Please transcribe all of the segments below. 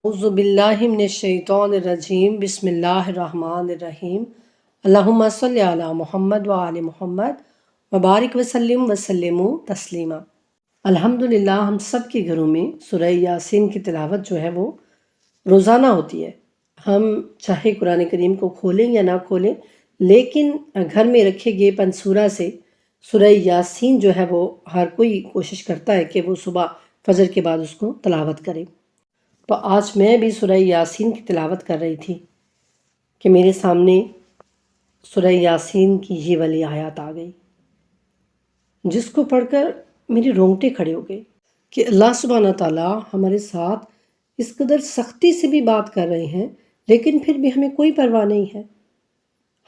اعوذ باللہ من الشیطان الرجیم بسم اللہ الرحمن الرحیم اللہم صلی علی محمد وآل محمد وبارک وسلم تسلیما۔ الحمدللہ ہم سب کے گھروں میں سورہ یاسین کی تلاوت جو ہے وہ روزانہ ہوتی ہے۔ ہم چاہے قرآن کریم کو کھولیں یا نہ کھولیں، لیکن گھر میں رکھے گئے پنسورہ سے سورہ یاسین جو ہے وہ ہر کوئی کوشش کرتا ہے کہ وہ صبح فجر کے بعد اس کو تلاوت کرے۔ تو آج میں بھی سورہ یاسین کی تلاوت کر رہی تھی کہ میرے سامنے سورہ یاسین کی یہ والی آیات آ گئی، جس کو پڑھ کر میری رونگٹے کھڑے ہو گئے کہ اللہ سبحانہ تعالیٰ ہمارے ساتھ اس قدر سختی سے بھی بات کر رہے ہیں، لیکن پھر بھی ہمیں کوئی پرواہ نہیں ہے۔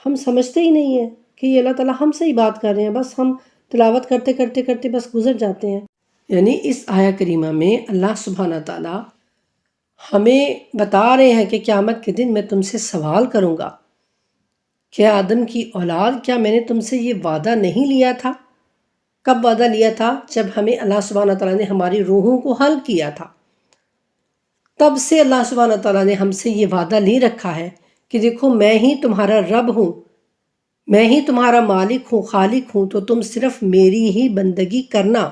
ہم سمجھتے ہی نہیں ہیں کہ یہ اللہ تعالیٰ ہم سے ہی بات کر رہے ہیں، بس ہم تلاوت کرتے کرتے کرتے بس گزر جاتے ہیں۔ یعنی اس آیہ کریمہ میں اللہ سبحانہ تعالیٰ ہمیں بتا رہے ہیں کہ قیامت کے دن میں تم سے سوال کروں گا کہ آدم کی اولاد، کیا میں نے تم سے یہ وعدہ نہیں لیا تھا؟ کب وعدہ لیا تھا؟ جب ہمیں اللہ سبحانہ تعالیٰ نے ہماری روحوں کو خلق کیا تھا، تب سے اللہ سبحانہ تعالیٰ نے ہم سے یہ وعدہ لے رکھا ہے کہ دیکھو میں ہی تمہارا رب ہوں، میں ہی تمہارا مالک ہوں، خالق ہوں، تو تم صرف میری ہی بندگی کرنا۔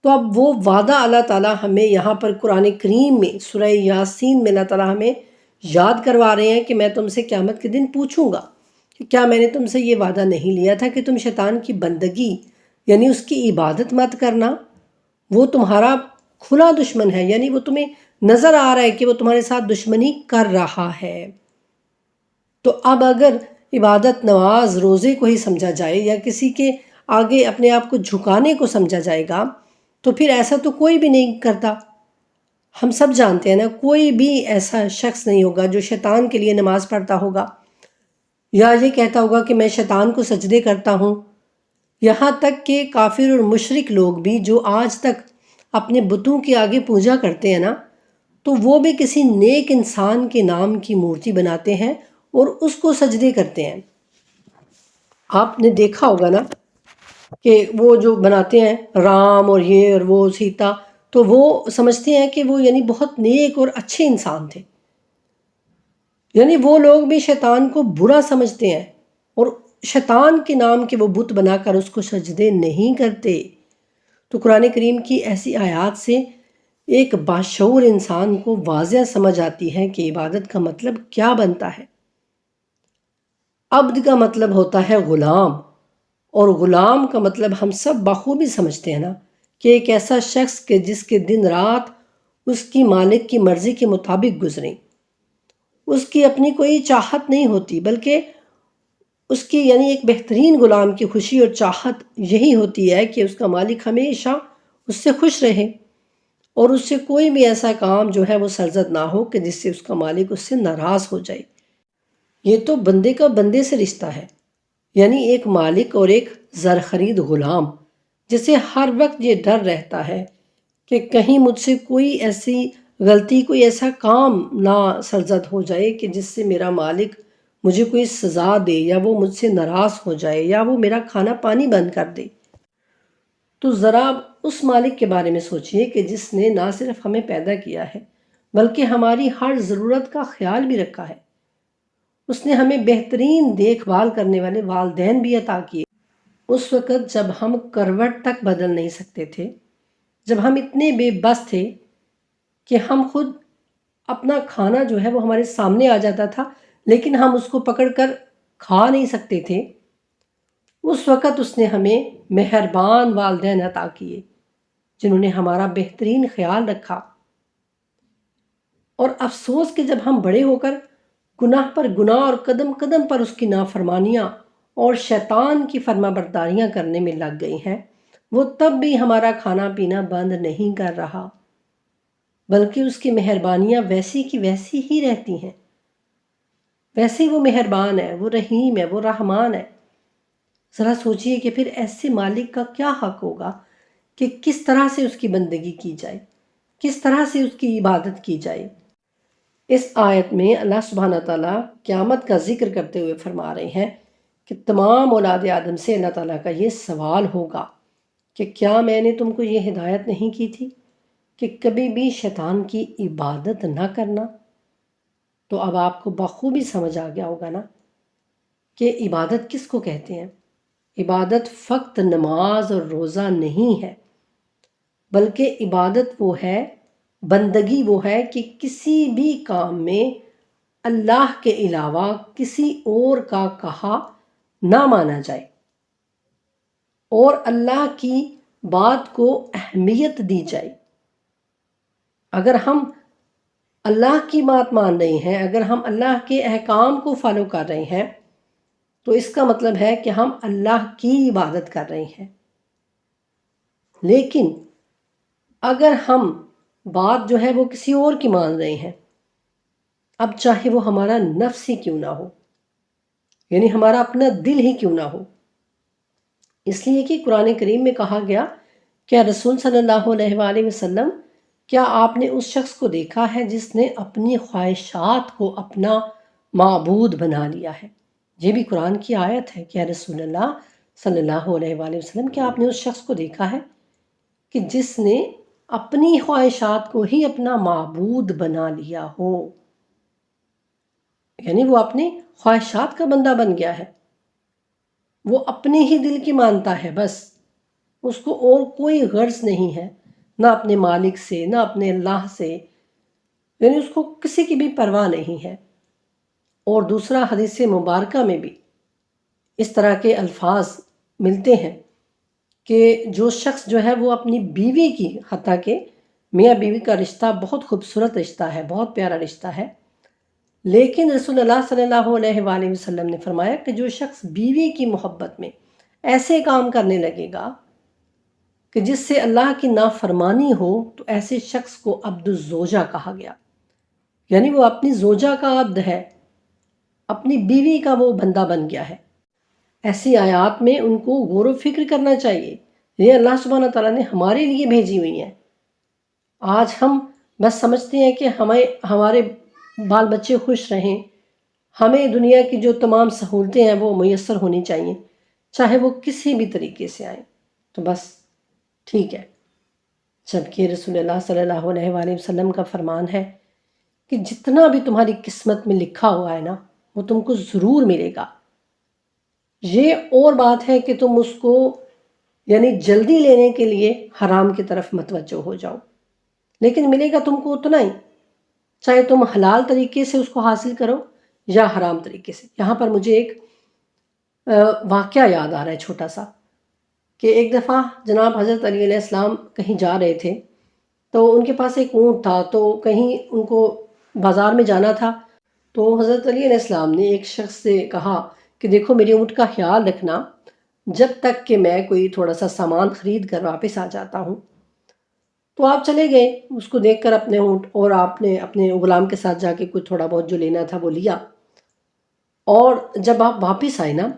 تو اب وہ وعدہ اللہ تعالیٰ ہمیں یہاں پر قرآن کریم میں سورہ یاسین میں اللہ تعالیٰ ہمیں یاد کروا رہے ہیں کہ میں تم سے قیامت کے دن پوچھوں گا کہ کیا میں نے تم سے یہ وعدہ نہیں لیا تھا کہ تم شیطان کی بندگی یعنی اس کی عبادت مت کرنا؟ وہ تمہارا کھلا دشمن ہے، یعنی وہ تمہیں نظر آ رہا ہے کہ وہ تمہارے ساتھ دشمنی کر رہا ہے۔ تو اب اگر عبادت، نماز، روزے کو ہی سمجھا جائے یا کسی کے آگے اپنے آپ کو جھکانے کو سمجھا جائے گا تو پھر ایسا تو کوئی بھی نہیں کرتا۔ ہم سب جانتے ہیں نا، کوئی بھی ایسا شخص نہیں ہوگا جو شیطان کے لیے نماز پڑھتا ہوگا یا یہ کہتا ہوگا کہ میں شیطان کو سجدے کرتا ہوں۔ یہاں تک کہ کافر اور مشرک لوگ بھی جو آج تک اپنے بتوں کے آگے پوجا کرتے ہیں نا، تو وہ بھی کسی نیک انسان کے نام کی مورتی بناتے ہیں اور اس کو سجدے کرتے ہیں۔ آپ نے دیکھا ہوگا نا کہ وہ جو بناتے ہیں رام اور یہ اور وہ سیتا، تو وہ سمجھتے ہیں کہ وہ یعنی بہت نیک اور اچھے انسان تھے، یعنی وہ لوگ بھی شیطان کو برا سمجھتے ہیں اور شیطان کے نام کے وہ بت بنا کر اس کو سجدے نہیں کرتے۔ تو قرآن کریم کی ایسی آیات سے ایک باشعور انسان کو واضح سمجھ آتی ہے کہ عبادت کا مطلب کیا بنتا ہے۔ عبد کا مطلب ہوتا ہے غلام، اور غلام کا مطلب ہم سب بخوبی سمجھتے ہیں نا کہ ایک ایسا شخص کہ جس کے دن رات اس کی مالک کی مرضی کے مطابق گزریں، اس کی اپنی کوئی چاہت نہیں ہوتی، بلکہ اس کی یعنی ایک بہترین غلام کی خوشی اور چاہت یہی ہوتی ہے کہ اس کا مالک ہمیشہ اس سے خوش رہے اور اس سے کوئی بھی ایسا کام جو ہے وہ سرزد نہ ہو کہ جس سے اس کا مالک اس سے ناراض ہو جائے۔ یہ تو بندے کا بندے سے رشتہ ہے، یعنی ایک مالک اور ایک زر خرید غلام، جسے ہر وقت یہ ڈر رہتا ہے کہ کہیں مجھ سے کوئی ایسی غلطی، کوئی ایسا کام نہ سرزد ہو جائے کہ جس سے میرا مالک مجھے کوئی سزا دے یا وہ مجھ سے ناراض ہو جائے یا وہ میرا کھانا پانی بند کر دے۔ تو ذرا اس مالک کے بارے میں سوچئے کہ جس نے نہ صرف ہمیں پیدا کیا ہے بلکہ ہماری ہر ضرورت کا خیال بھی رکھا ہے۔ اس نے ہمیں بہترین دیکھ بھال کرنے والے والدین بھی عطا کیے، اس وقت جب ہم کروٹ تک بدل نہیں سکتے تھے، جب ہم اتنے بے بس تھے کہ ہم خود اپنا کھانا جو ہے وہ ہمارے سامنے آ جاتا تھا لیکن ہم اس کو پکڑ کر کھا نہیں سکتے تھے، اس وقت اس نے ہمیں مہربان والدین عطا کیے جنہوں نے ہمارا بہترین خیال رکھا۔ اور افسوس کہ جب ہم بڑے ہو کر گناہ پر گناہ اور قدم قدم پر اس کی نافرمانیاں اور شیطان کی فرما برداریاں کرنے میں لگ گئی ہیں، وہ تب بھی ہمارا کھانا پینا بند نہیں کر رہا، بلکہ اس کی مہربانیاں ویسی کی ویسی ہی رہتی ہیں۔ ویسے وہ مہربان ہے، وہ رحیم ہے، وہ رحمان ہے۔ ذرا سوچئے کہ پھر ایسے مالک کا کیا حق ہوگا کہ کس طرح سے اس کی بندگی کی جائے، کس طرح سے اس کی عبادت کی جائے۔ اس آیت میں اللہ سبحانہ تعالیٰ قیامت کا ذکر کرتے ہوئے فرما رہے ہیں کہ تمام اولاد آدم سے اللہ تعالیٰ کا یہ سوال ہوگا کہ کیا میں نے تم کو یہ ہدایت نہیں کی تھی کہ کبھی بھی شیطان کی عبادت نہ کرنا، تو اب آپ کو بخوبی سمجھ آ گیا ہوگا نا کہ عبادت کس کو کہتے ہیں۔ عبادت فقط نماز اور روزہ نہیں ہے، بلکہ عبادت وہ ہے، بندگی وہ ہے کہ کسی بھی کام میں اللہ کے علاوہ کسی اور کا کہا نہ مانا جائے اور اللہ کی بات کو اہمیت دی جائے۔ اگر ہم اللہ کی بات مان رہے ہیں، اگر ہم اللہ کے احکام کو فالو کر رہے ہیں، تو اس کا مطلب ہے کہ ہم اللہ کی عبادت کر رہے ہیں۔ لیکن اگر ہم بات جو ہے وہ کسی اور کی مان رہے ہیں، اب چاہے وہ ہمارا نفس ہی کیوں نہ ہو، یعنی ہمارا اپنا دل ہی کیوں نہ ہو، اس لیے کہ قرآن کریم میں کہا گیا، کیا رسول صلی اللہ علیہ وآلہ وسلم، کیا آپ نے اس شخص کو دیکھا ہے جس نے اپنی خواہشات کو اپنا معبود بنا لیا ہے؟ یہ بھی قرآن کی آیت ہے، کیا رسول اللہ صلی اللہ علیہ وآلہ وسلم، کیا آپ نے اس شخص کو دیکھا ہے کہ جس نے اپنی خواہشات کو ہی اپنا معبود بنا لیا ہو، یعنی وہ اپنی خواہشات کا بندہ بن گیا ہے، وہ اپنے ہی دل کی مانتا ہے، بس اس کو اور کوئی غرض نہیں ہے، نہ اپنے مالک سے، نہ اپنے اللہ سے، یعنی اس کو کسی کی بھی پرواہ نہیں ہے۔ اور دوسرا، حدیث مبارکہ میں بھی اس طرح کے الفاظ ملتے ہیں کہ جو شخص جو ہے وہ اپنی بیوی کی، حتیٰ کہ میاں بیوی کا رشتہ بہت خوبصورت رشتہ ہے، بہت پیارا رشتہ ہے، لیکن رسول اللہ صلی اللہ علیہ وآلہ وسلم نے فرمایا کہ جو شخص بیوی کی محبت میں ایسے کام کرنے لگے گا کہ جس سے اللہ کی نافرمانی ہو، تو ایسے شخص کو عبد الزوجہ کہا گیا، یعنی وہ اپنی زوجہ کا عبد ہے، اپنی بیوی کا وہ بندہ بن گیا ہے۔ ایسی آیات میں ان کو غور و فکر کرنا چاہیے، یہ اللہ سبحانہ تعالیٰ نے ہمارے لیے بھیجی ہوئی ہیں۔ آج ہم بس سمجھتے ہیں کہ ہمارے بال بچے خوش رہیں، ہمیں دنیا کی جو تمام سہولتیں ہیں وہ میسر ہونی چاہیے، چاہے وہ کسی بھی طریقے سے آئیں، تو بس ٹھیک ہے۔ جبکہ رسول اللہ صلی اللہ علیہ وآلہ وسلم کا فرمان ہے کہ جتنا بھی تمہاری قسمت میں لکھا ہوا ہے نا، وہ تم کو ضرور ملے گا۔ یہ اور بات ہے کہ تم اس کو یعنی جلدی لینے کے لیے حرام کی طرف متوجہ ہو جاؤ، لیکن ملے گا تم کو اتنا ہی، چاہے تم حلال طریقے سے اس کو حاصل کرو یا حرام طریقے سے۔ یہاں پر مجھے ایک واقعہ یاد آ رہا ہے چھوٹا سا، کہ ایک دفعہ جناب حضرت علی علیہ السلام کہیں جا رہے تھے، تو ان کے پاس ایک اونٹ تھا، تو کہیں ان کو بازار میں جانا تھا، تو حضرت علی علیہ السلام نے ایک شخص سے کہا کہ دیکھو میرے اونٹ کا خیال رکھنا جب تک کہ میں کوئی تھوڑا سا سامان خرید کر واپس آ جاتا ہوں۔ تو آپ چلے گئے اس کو دیکھ کر اپنے اونٹ، اور آپ نے اپنے غلام کے ساتھ جا کے کچھ تھوڑا بہت جو لینا تھا وہ لیا، اور جب آپ واپس آئے نا،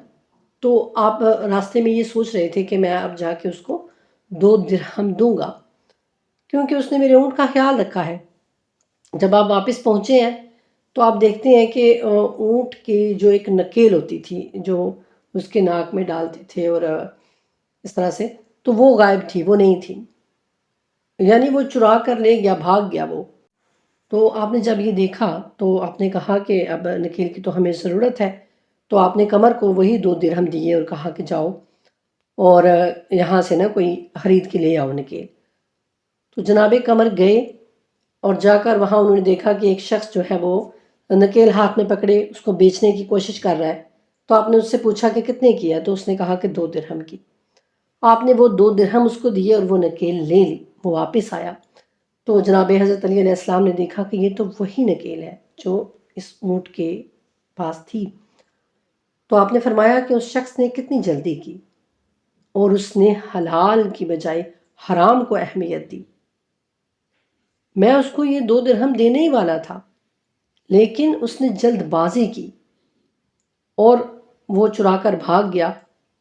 تو آپ راستے میں یہ سوچ رہے تھے کہ میں اب جا کے اس کو 2 درہم دوں گا، کیونکہ اس نے میرے اونٹ کا خیال رکھا ہے۔ جب آپ واپس پہنچے ہیں تو آپ دیکھتے ہیں کہ اونٹ کی جو ایک نکیل ہوتی تھی جو اس کے ناک میں ڈالتے تھے اور اس طرح سے، تو وہ غائب تھی، وہ نہیں تھی، یعنی وہ چرا کر لے گیا، بھاگ گیا وہ۔ تو آپ نے جب یہ دیکھا تو آپ نے کہا کہ اب نکیل کی تو ہمیں ضرورت ہے، تو آپ نے قمر کو وہی 2 درہم دیے اور کہا کہ جاؤ اور یہاں سے نا کوئی خرید کے لے آؤ نکیل۔ تو جناب قمر گئے اور جا کر وہاں انہوں نے دیکھا کہ ایک شخص جو ہے وہ نکیل ہاتھ میں پکڑے اس کو بیچنے کی کوشش کر رہا ہے۔ تو آپ نے اس سے پوچھا کہ کتنے کی ہے، تو اس نے کہا کہ 2 درہم کی۔ آپ نے وہ 2 درہم اس کو دیے اور وہ نکیل لے لی، وہ واپس آیا۔ تو جناب حضرت علی علیہ السلام نے دیکھا کہ یہ تو وہی نکیل ہے جو اس اونٹ کے پاس تھی۔ تو آپ نے فرمایا کہ اس شخص نے کتنی جلدی کی اور اس نے حلال کی بجائے حرام کو اہمیت دی۔ میں اس کو یہ 2 درہم دینے ہی والا تھا، لیکن اس نے جلد بازی کی اور وہ چرا کر بھاگ گیا۔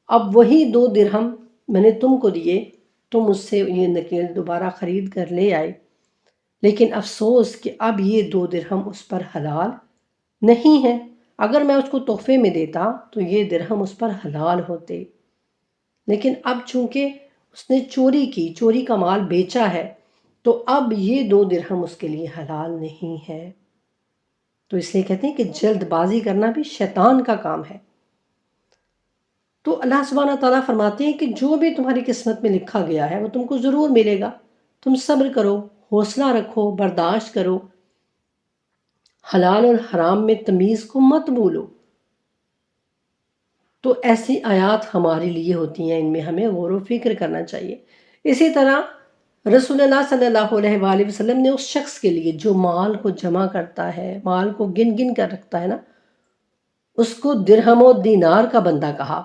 اب وہی 2 درہم میں نے تم کو دیے، تم اس سے یہ نکیل دوبارہ خرید کر لے آئے، لیکن افسوس کہ اب یہ 2 درہم اس پر حلال نہیں ہے۔ اگر میں اس کو تحفے میں دیتا تو یہ درہم اس پر حلال ہوتے، لیکن اب چونکہ اس نے چوری کی، چوری کا مال بیچا ہے، تو اب یہ 2 درہم اس کے لیے حلال نہیں ہے۔ تو اس لیے کہتے ہیں کہ جلد بازی کرنا بھی شیطان کا کام ہے۔ تو اللہ سبحانہ تعالیٰ فرماتے ہیں کہ جو بھی تمہاری قسمت میں لکھا گیا ہے وہ تم کو ضرور ملے گا، تم صبر کرو، حوصلہ رکھو، برداشت کرو، حلال اور حرام میں تمیز کو مت بھولو۔ تو ایسی آیات ہمارے لیے ہوتی ہیں، ان میں ہمیں غور و فکر کرنا چاہیے۔ اسی طرح رسول اللہ صلی اللہ علیہ وآلہ وسلم نے اس شخص کے لیے جو مال کو جمع کرتا ہے، مال کو گن گن کر رکھتا ہے نا، اس کو درہم و دینار کا بندہ کہا،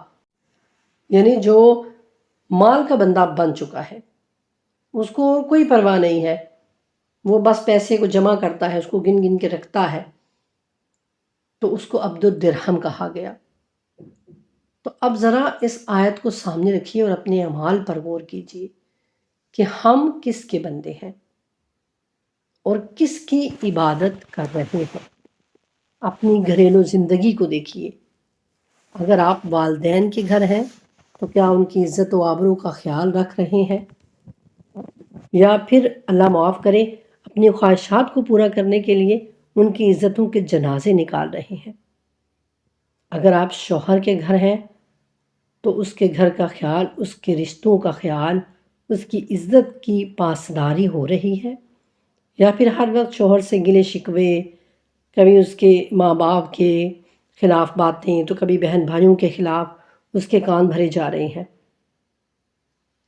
یعنی جو مال کا بندہ بن چکا ہے، اس کو کوئی پرواہ نہیں ہے، وہ بس پیسے کو جمع کرتا ہے، اس کو گن گن کے رکھتا ہے، تو اس کو عبد الدرہم کہا گیا۔ تو اب ذرا اس آیت کو سامنے رکھیے اور اپنے اعمال پر غور کیجیے کہ ہم کس کے بندے ہیں اور کس کی عبادت کر رہے ہیں۔ اپنی گھریلو زندگی کو دیکھیے، اگر آپ والدین کے گھر ہیں تو کیا ان کی عزت و آبرو کا خیال رکھ رہے ہیں، یا پھر اللہ معاف کرے اپنی خواہشات کو پورا کرنے کے لیے ان کی عزتوں کے جنازے نکال رہے ہیں۔ اگر آپ شوہر کے گھر ہیں تو اس کے گھر کا خیال، اس کے رشتوں کا خیال، اس کی عزت کی پاسداری ہو رہی ہے، یا پھر ہر وقت شوہر سے گلے شکوے، کبھی اس کے ماں باپ کے خلاف باتیں تو کبھی بہن بھائیوں کے خلاف اس کے کان بھرے جا رہے ہیں۔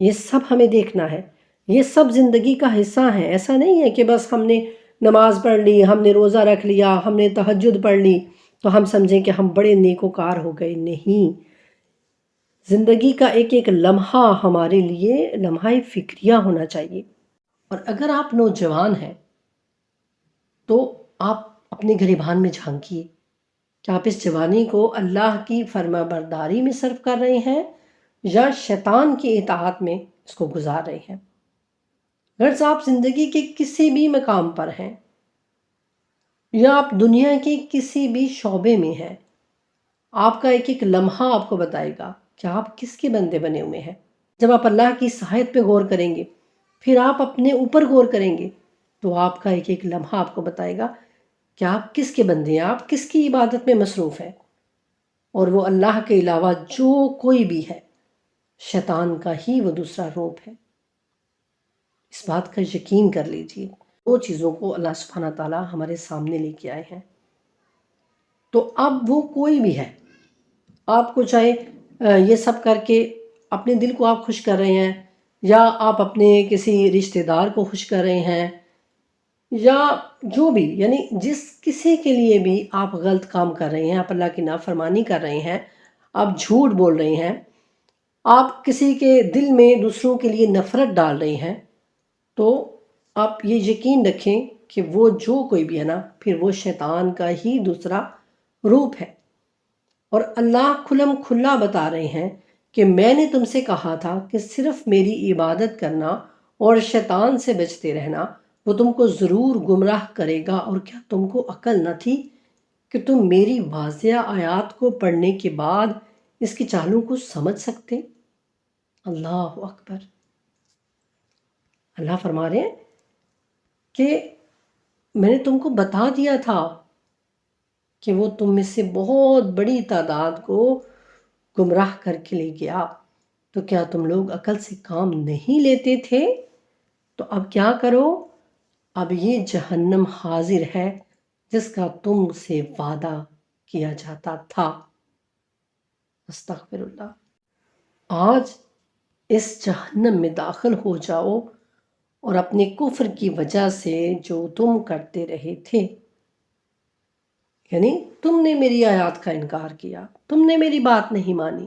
یہ سب ہمیں دیکھنا ہے، یہ سب زندگی کا حصہ ہیں۔ ایسا نہیں ہے کہ بس ہم نے نماز پڑھ لی، ہم نے روزہ رکھ لیا، ہم نے تہجد پڑھ لی تو ہم سمجھیں کہ ہم بڑے نیکوکار ہو گئے۔ نہیں، زندگی کا ایک ایک لمحہ ہمارے لیے لمحہ فکریہ ہونا چاہیے۔ اور اگر آپ نوجوان ہیں تو آپ اپنے گریبان میں جھانکیے کہ آپ اس جوانی کو اللہ کی فرما برداری میں صرف کر رہے ہیں یا شیطان کی اطاعت میں اس کو گزار رہے ہیں۔ غرض آپ زندگی کے کسی بھی مقام پر ہیں یا آپ دنیا کے کسی بھی شعبے میں ہیں، آپ کا ایک ایک لمحہ آپ کو بتائے گا کہ آپ کس کے بندے بنے ہوئے ہیں۔ جب آپ اللہ کی صحت پہ غور کریں گے، پھر آپ اپنے اوپر غور کریں گے، تو آپ کا ایک ایک لمحہ آپ کو بتائے گا کہ آپ کس کے بندے ہیں، آپ کس کی عبادت میں مصروف ہیں۔ اور وہ اللہ کے علاوہ جو کوئی بھی ہے، شیطان کا ہی وہ دوسرا روپ ہے۔ اس بات کا یقین کر لیجئے۔ دو چیزوں کو اللہ سبحانہ تعالیٰ ہمارے سامنے لے کے آئے ہیں، تو اب وہ کوئی بھی ہے، آپ کو چاہے یہ سب کر کے اپنے دل کو آپ خوش کر رہے ہیں، یا آپ اپنے کسی رشتہ دار کو خوش کر رہے ہیں، یا جو بھی، یعنی جس کسی کے لیے بھی آپ غلط کام کر رہے ہیں، آپ اللہ کی نافرمانی کر رہے ہیں، آپ جھوٹ بول رہے ہیں، آپ کسی کے دل میں دوسروں کے لیے نفرت ڈال رہے ہیں، تو آپ یہ یقین رکھیں کہ وہ جو کوئی بھی ہے نا، پھر وہ شیطان کا ہی دوسرا روپ ہے۔ اور اللہ کھلم کھلا بتا رہے ہیں کہ میں نے تم سے کہا تھا کہ صرف میری عبادت کرنا اور شیطان سے بچتے رہنا، وہ تم کو ضرور گمراہ کرے گا۔ اور کیا تم کو عقل نہ تھی کہ تم میری واضح آیات کو پڑھنے کے بعد اس کی چالوں کو سمجھ سکتے؟ اللہ اکبر۔ اللہ فرما رہے ہیں کہ میں نے تم کو بتا دیا تھا کہ وہ تم میں سے بہت بڑی تعداد کو گمراہ کر کے لے گیا، تو کیا تم لوگ عقل سے کام نہیں لیتے تھے؟ تو اب کیا کرو؟ اب یہ جہنم حاضر ہے جس کا تم سے وعدہ کیا جاتا تھا۔ استغفر اللہ۔ آج اس جہنم میں داخل ہو جاؤ اور اپنے کفر کی وجہ سے جو تم کرتے رہے تھے، یعنی تم نے میری آیات کا انکار کیا، تم نے میری بات نہیں مانی،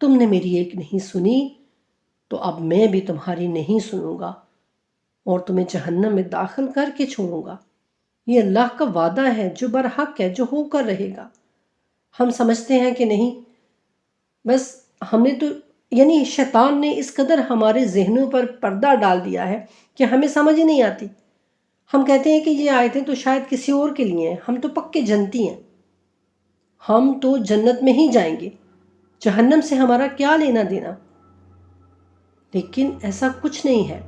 تم نے میری ایک نہیں سنی، تو اب میں بھی تمہاری نہیں سنوں گا اور تمہیں جہنم میں داخل کر کے چھوڑوں گا۔ یہ اللہ کا وعدہ ہے جو برحق ہے، جو ہو کر رہے گا۔ ہم سمجھتے ہیں کہ نہیں، بس ہم نے تو، یعنی شیطان نے اس قدر ہمارے ذہنوں پر پردہ ڈال دیا ہے کہ ہمیں سمجھ ہی نہیں آتی۔ ہم کہتے ہیں کہ یہ آیتیں تو شاید کسی اور کے لیے ہیں، ہم تو پکے جنتی ہیں، ہم تو جنت میں ہی جائیں گے، جہنم سے ہمارا کیا لینا دینا۔ لیکن ایسا کچھ نہیں ہے۔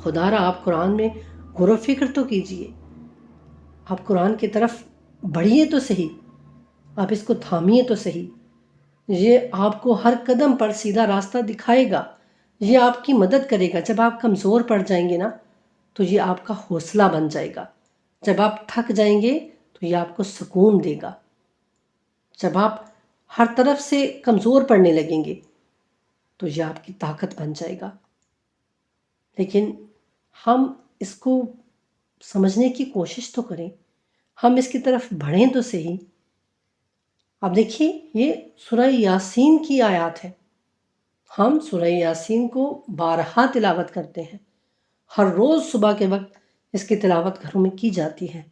خدا را آپ قرآن میں غور و فکر تو کیجئے، آپ قرآن کی طرف بڑھیے تو صحیح، آپ اس کو تھامیے تو صحیح، یہ آپ کو ہر قدم پر سیدھا راستہ دکھائے گا، یہ آپ کی مدد کرے گا۔ جب آپ کمزور پڑ جائیں گے نا تو یہ آپ کا حوصلہ بن جائے گا، جب آپ تھک جائیں گے تو یہ آپ کو سکون دے گا، جب آپ ہر طرف سے کمزور پڑنے لگیں گے تو یہ آپ کی طاقت بن جائے گا۔ لیکن ہم اس کو سمجھنے کی کوشش تو کریں، ہم اس کی طرف بڑھیں تو صحیح۔ اب دیکھیے یہ سورہ یاسین کی آیات ہے، ہم سورہ یاسین کو بارہا تلاوت کرتے ہیں، ہر روز صبح کے وقت اس کی تلاوت گھروں میں کی جاتی ہے،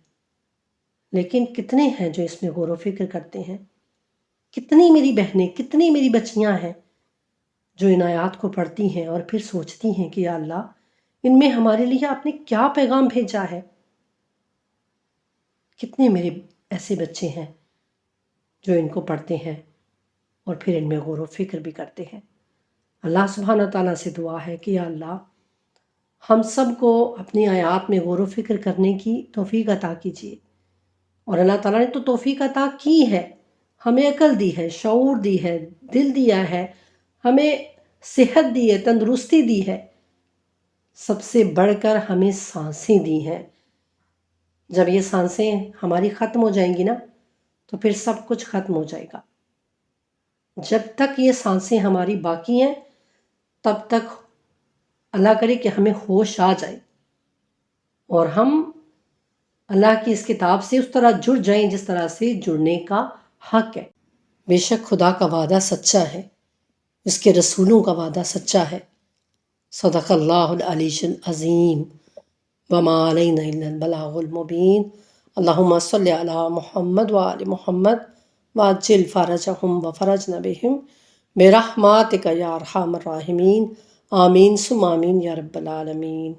لیکن کتنے ہیں جو اس میں غور و فکر کرتے ہیں؟ کتنی میری بہنیں، کتنی میری بچیاں ہیں جو ان آیات کو پڑھتی ہیں اور پھر سوچتی ہیں کہ یا اللہ ان میں ہمارے لیے آپ نے کیا پیغام بھیجا ہے؟ کتنے میرے ایسے بچے ہیں جو ان کو پڑھتے ہیں اور پھر ان میں غور و فکر بھی کرتے ہیں۔ اللہ سبحانہ تعالیٰ سے دعا ہے کہ یا اللہ ہم سب کو اپنی آیات میں غور و فکر کرنے کی توفیق عطا کیجیے، اور اللہ تعالیٰ نے تو توفیق عطا کی ہے، ہمیں عقل دی ہے، شعور دی ہے، دل دیا ہے، ہمیں صحت دی ہے، تندرستی دی ہے، سب سے بڑھ کر ہمیں سانسیں دی ہیں۔ جب یہ سانسیں ہماری ختم ہو جائیں گی نا تو پھر سب کچھ ختم ہو جائے گا۔ جب تک یہ سانسیں ہماری باقی ہیں تب تک اللہ کرے کہ ہمیں ہوش آ جائے اور ہم اللہ کی اس کتاب سے اس طرح جڑ جائیں جس طرح سے جڑنے کا حق ہے۔ بے شک خدا کا وعدہ سچا ہے، اس کے رسولوں کا وعدہ سچا ہے۔ صدق اللہ العلی العظیم وما علینا الا البلاغ المبین۔ اللہم صلی علی محمد وآل محمد وعجل فرجہم وفرجنا بہم برحمتک یا ارحم الراحمین، آمین ثم آمین یا رب العالمین۔